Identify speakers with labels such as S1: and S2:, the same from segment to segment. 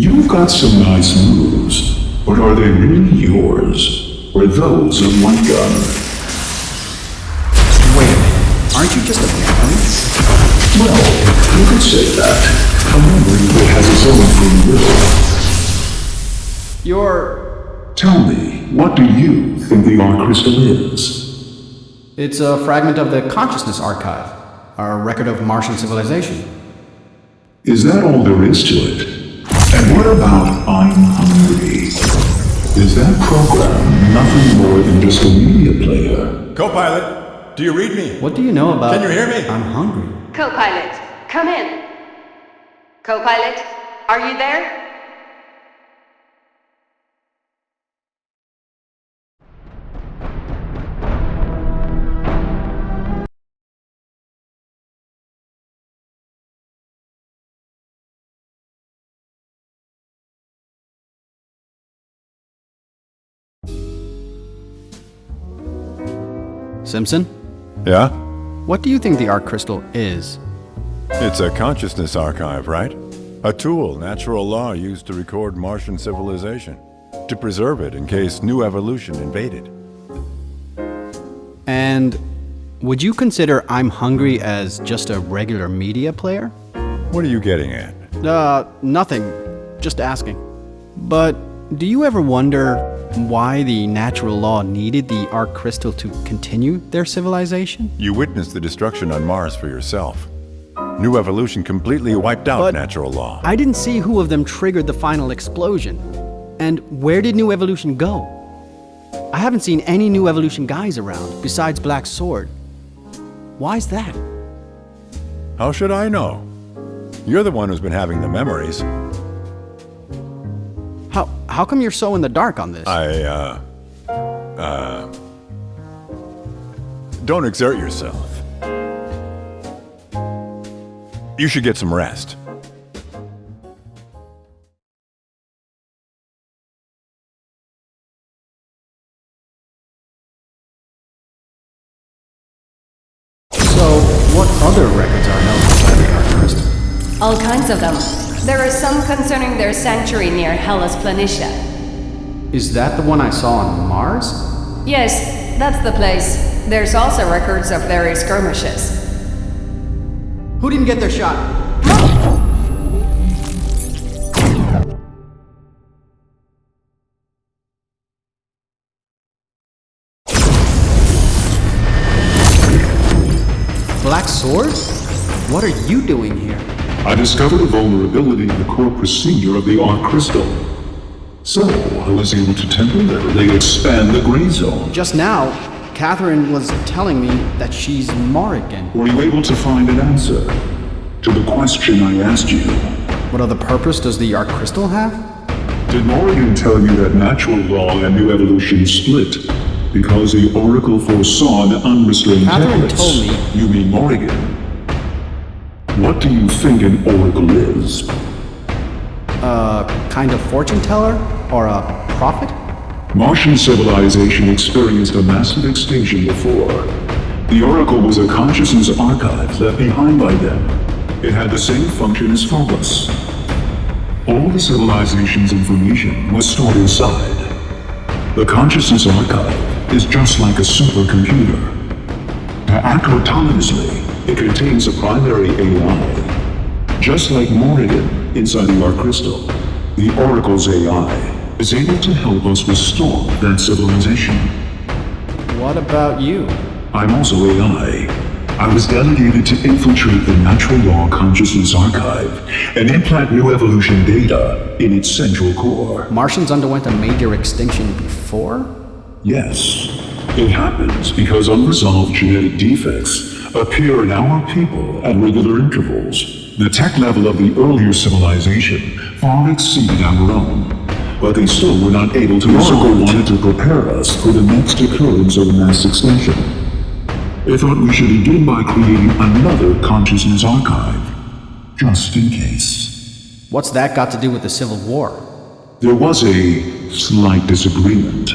S1: You've got some nice moves, but are they really yours, or those of my gun?
S2: Wait a minute, aren't you just a villain?
S1: Well, you could say that. However, it has its own free will.
S2: You're...
S1: Tell me, what do you think the Arc Crystal is?
S2: It's a fragment of the Consciousness Archive, a record of Martian civilization.
S1: Is that all there is to it? And what about I'm Hungry? Is that program nothing more than just a media player?
S3: Co-pilot, do you read me?
S2: What do you know about...
S3: Can you hear me?
S2: I'm hungry.
S4: Co-pilot, come in. Co-pilot, are you there?
S2: Simpson?
S3: Yeah?
S2: What do you think the Arc Crystal is?
S3: It's a consciousness archive, right? A tool natural law used to record Martian civilization, to preserve it in case new evolution invaded.
S2: And would you consider I'm Hungry as just a regular media player?
S3: What are you getting at?
S2: Nothing. Just asking. But do you ever wonder why the natural law needed the Arc Crystal to continue their civilization?
S3: You witnessed the destruction on Mars for yourself. New evolution completely wiped out
S2: But
S3: natural law.
S2: I didn't see who of them triggered the final explosion. And where did New Evolution go? I haven't seen any New Evolution guys around, besides Black Sword. Why's that?
S3: How should I know? You're the one who's been having the memories.
S2: How come you're so in the dark on this?
S3: Don't exert yourself. You should get some rest.
S2: So, what other records are known by the Arc Crystal?
S4: All kinds of them. There are some concerning their sanctuary near Hellas Planitia.
S2: Is that the one I saw on Mars?
S4: Yes, that's the place. There's also records of their skirmishes.
S2: Who didn't get their shot? Black Sword? What are you doing here?
S1: I discovered a vulnerability in the core procedure of the Arc Crystal. So, I was able to temporarily expand the gray zone.
S2: Just now, Catherine was telling me that she's Morrigan.
S1: Were you able to find an answer to the question I asked you?
S2: What other purpose does the Arc Crystal have?
S1: Did Morrigan tell you that natural law and new evolution split because the Oracle foresaw an unrestrained
S2: Catherine
S1: templates?
S2: told me.
S1: You mean Morrigan? What do you think an Oracle is?
S2: Kind of fortune teller? Or a prophet?
S1: Martian civilization experienced a massive extinction before. The Oracle was a consciousness archive left behind by them. It had the same function as Phobos. All the civilization's information was stored inside. The consciousness archive is just like a supercomputer. To act autonomously, it contains a primary AI. Just like Morrigan inside the Arc Crystal, the Oracle's AI is able to help us restore that civilization.
S2: What about you?
S1: I'm also AI. I was delegated to infiltrate the natural law consciousness archive and implant new evolution data in its central core.
S2: Martians underwent a major extinction before?
S1: Yes, it happens because unresolved genetic defects appear in our people at regular intervals. The tech level of the earlier civilization far exceeded our own, but they still were not able to resolve. The Oracle wanted to prepare us for the next occurrence of mass extinction. They thought we should begin by creating another consciousness archive, just in case.
S2: What's that got to do with the Civil War?
S1: There was a slight disagreement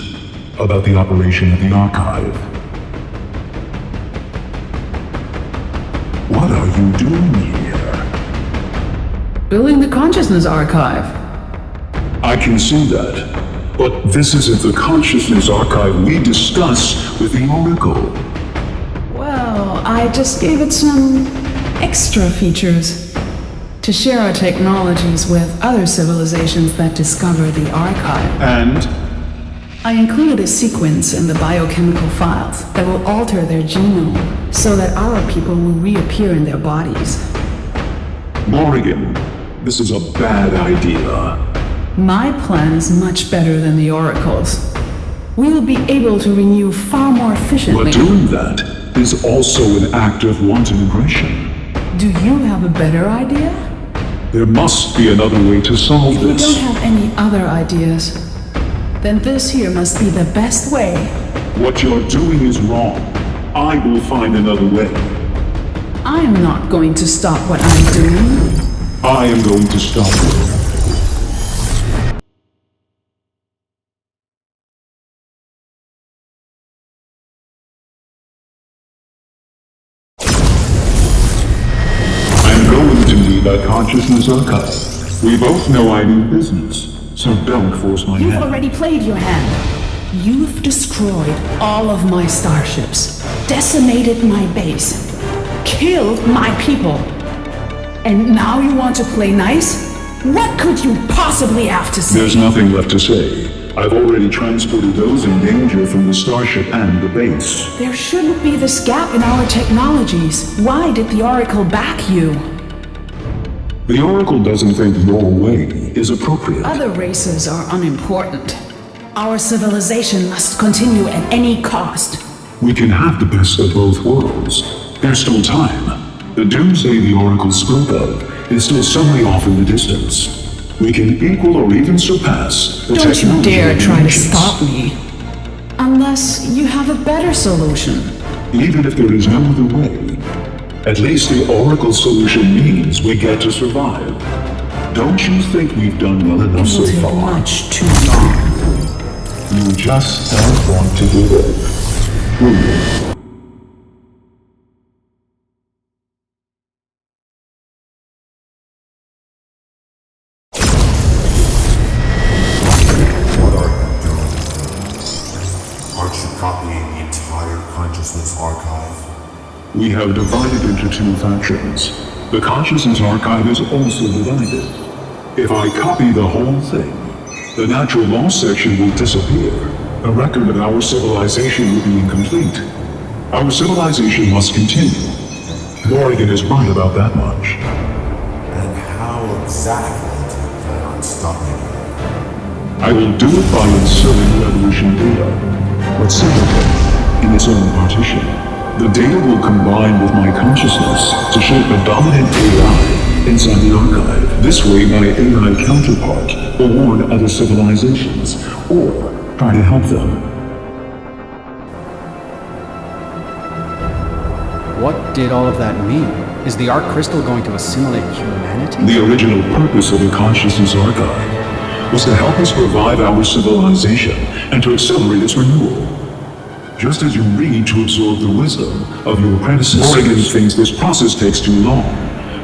S1: about the operation of the archive. What are you doing here?
S5: Building the Consciousness Archive.
S1: I can see that. But this isn't the consciousness archive we discuss with the Oracle.
S5: Well, I just gave it some extra features to share our technologies with other civilizations that discover the archive.
S1: And
S5: I included a sequence in the biochemical files that will alter their genome so that our people will reappear in their bodies.
S1: Morrigan, this is a bad idea.
S5: My plan is much better than the Oracle's. We will be able to renew far more efficiently.
S1: But doing that is also an act of wanton aggression.
S5: Do you have a better idea?
S1: There must be another way to solve
S5: If you
S1: this.
S5: don't have any other ideas, then this here must be the best way.
S1: What you're doing is wrong. I will find another way.
S5: I am not going to stop what I'm doing.
S1: I am going to stop you. I'm going to need a consciousness archive. We both know I mean business, so don't force my
S5: You've
S1: hand.
S5: already played your hand. You've destroyed all of my starships, decimated my base, killed my people. And now you want to play nice? What could you possibly have to say?
S1: There's nothing left to say. I've already transported those in danger from the starship and the base.
S5: There shouldn't be this gap in our technologies. Why did the Oracle back you?
S1: The Oracle doesn't think your way is appropriate.
S5: Other races are unimportant. Our civilization must continue at any cost.
S1: We can have the best of both worlds. There's still time. The doomsday the Oracle spoke of is still some way off in the distance. We can equal or even surpass the
S5: Don't you
S1: technology
S5: dare
S1: of the
S5: try to
S1: ancients.
S5: stop me. Unless you have a better solution.
S1: Even if there is no other way, at least the Oracle solution means we get to survive. Don't you think we've done well enough
S5: It
S1: so
S5: will take
S1: far?
S5: much too long.
S1: You just don't want to do it, will you?
S6: What are you doing? Aren't you copying the entire consciousness archive?
S1: We have divided into two factions. The consciousness archive is also divided. If I copy the whole thing, the natural law section will disappear. A record of our civilization will be incomplete. Our civilization must continue. Morrigan is right about that much.
S6: And how exactly do you plan on stopping it?
S1: I will do it by inserting revolution data, but separately, in its own partition. The data will combine with my consciousness to shape a dominant AI inside the archive. This way, my AI counterpart will warn other civilizations, or try to help them.
S2: What did all of that mean? Is the Arc Crystal going to assimilate humanity?
S1: The original purpose of the Consciousness Archive was to help us revive our civilization and to accelerate its renewal. Just as you read to absorb the wisdom of your predecessors. Morrigan thinks this process takes too long.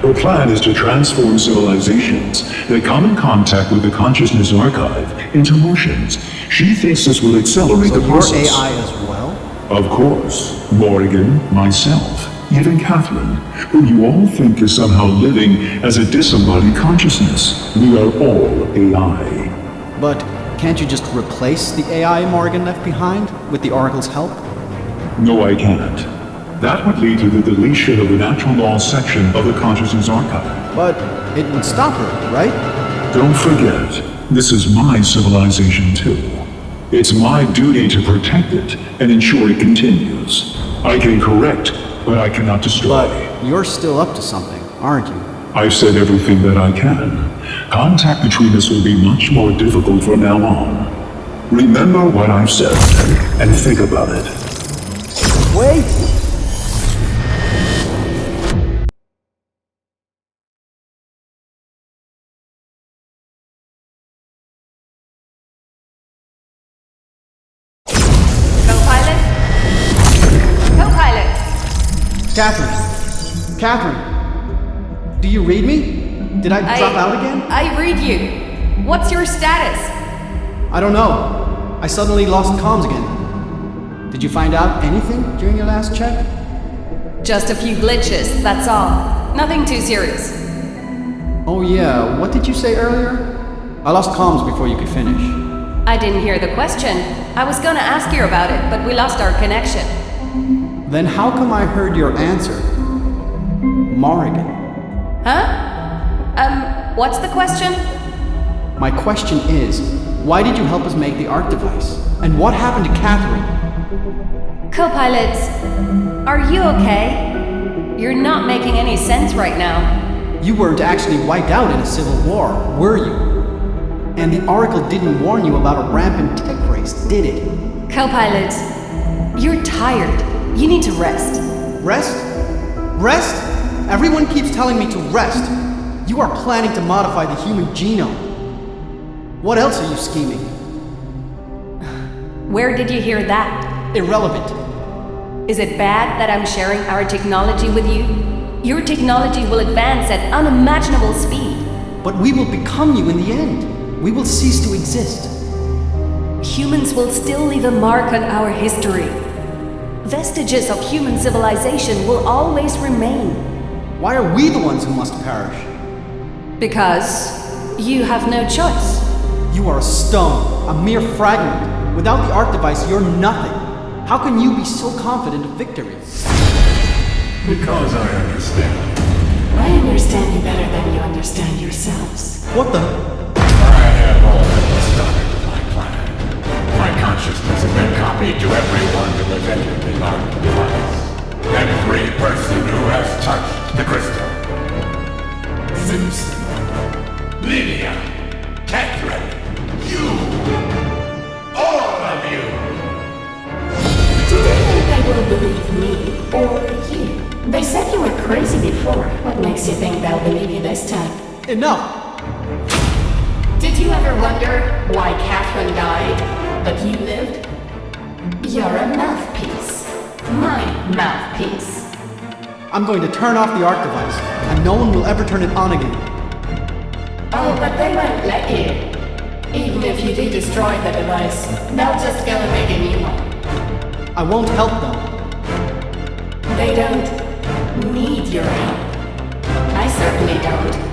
S1: Her plan is to transform civilizations that come in contact with the Consciousness Archive into Martians. She thinks this will accelerate
S2: So
S1: the
S2: your
S1: process.
S2: AI as well?
S1: Of course. Morrigan, myself, even Catherine, who you all think is somehow living as a disembodied consciousness. We are all AI.
S2: But can't you just replace the AI Morgan left behind with the Oracle's help?
S1: No, I can't. That would lead to the deletion of the natural law section of the Consciousness Archive.
S2: But it would stop her, right?
S1: Don't forget, this is my civilization too. It's my duty to protect it and ensure it continues. I can correct, but I cannot destroy.
S2: But you're still up to something, aren't you?
S1: I've said everything that I can. Contact between us will be much more difficult from now on. Remember what I've said, and think about it.
S2: Wait!
S4: Co-pilot? Co-pilot!
S2: Catherine! Catherine! Do you read me? Did I drop out again?
S4: I read you. What's your status?
S2: I don't know. I suddenly lost comms again. Did you find out anything during your last check?
S4: Just a few glitches, that's all. Nothing too serious.
S2: Oh yeah, what did you say earlier? I lost comms before you could finish.
S4: I didn't hear the question. I was gonna ask you about it, but we lost our connection.
S2: Then how come I heard your answer? Morrigan.
S4: Huh? What's the question?
S2: My question is, why did you help us make the Arc device? And what happened to Catherine?
S4: Co-pilots, are you okay? You're not making any sense right now.
S2: You weren't actually wiped out in a civil war, were you? And the Oracle didn't warn you about a rampant tech race, did it?
S4: Co-pilots, you're tired. You need to rest.
S2: Rest? Rest? Everyone keeps telling me to rest. You are planning to modify the human genome. What else are you scheming?
S4: Where did you hear that?
S2: Irrelevant.
S4: Is it bad that I'm sharing our technology with you? Your technology will advance at unimaginable speed.
S2: But we will become you in the end. We will cease to exist.
S4: Humans will still leave a mark on our history. Vestiges of human civilization will always remain.
S2: Why are we the ones who must perish?
S4: Because you have no choice.
S2: You are a stone, a mere fragment. Without the Arc device, you're nothing. How can you be so confident of victory?
S3: Because I understand.
S5: I understand you better than you understand yourselves.
S2: What the?
S3: I have already started my plan. My consciousness has been copied to everyone who has entered the Arc device. Every person who has touched the crystal. Simpson, Lydia, Catherine, you, all of you.
S7: Do they think they will believe me or you? They said you were crazy before. What makes you think they'll believe you this time?
S2: Enough!
S7: Did you ever wonder why Catherine died, but you lived? You're a mouthpiece. My mouthpiece.
S2: I'm going to turn off the Arc device, and no one will ever turn it on again.
S7: Oh, but they won't let you. Even if you do destroy the device, they'll just go and make a new one.
S2: I won't help them.
S7: They don't need your help. I certainly don't.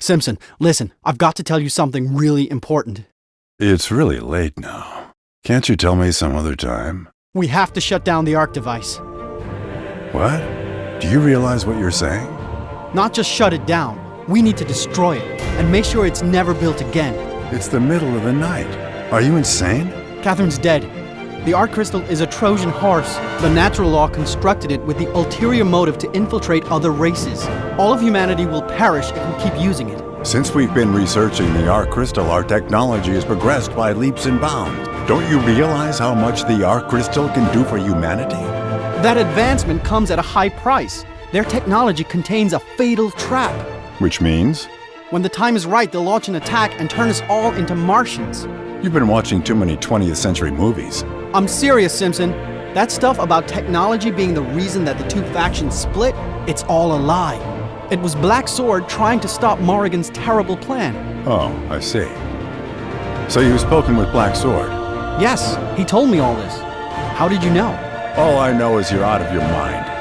S2: Simpson, listen, I've got to tell you something really important.
S3: It's really late now. Can't you tell me some other time?
S2: We have to shut down the Arc device.
S3: What? Do you realize what you're saying?
S2: Not just shut it down. We need to destroy it and make sure it's never built again.
S8: It's the middle of the night. Are you insane?
S2: Catherine's dead. The Arc Crystal is a Trojan horse. The natural law constructed it with the ulterior motive to infiltrate other races. All of humanity will perish if we keep using it.
S8: Since we've been researching the Arc Crystal, our technology has progressed by leaps and bounds. Don't you realize how much the Arc Crystal can do for humanity?
S2: That advancement comes at a high price. Their technology contains a fatal trap.
S8: Which means?
S2: When the time is right, they'll launch an attack and turn us all into Martians.
S8: You've been watching too many 20th century movies.
S2: I'm serious, Simpson. That stuff about technology being the reason that the two factions split, it's all a lie. It was Black Sword trying to stop Morrigan's terrible plan.
S8: Oh, I see. So you've spoken with Black Sword?
S2: Yes, he told me all this. How did you know?
S8: All I know is you're out of your mind.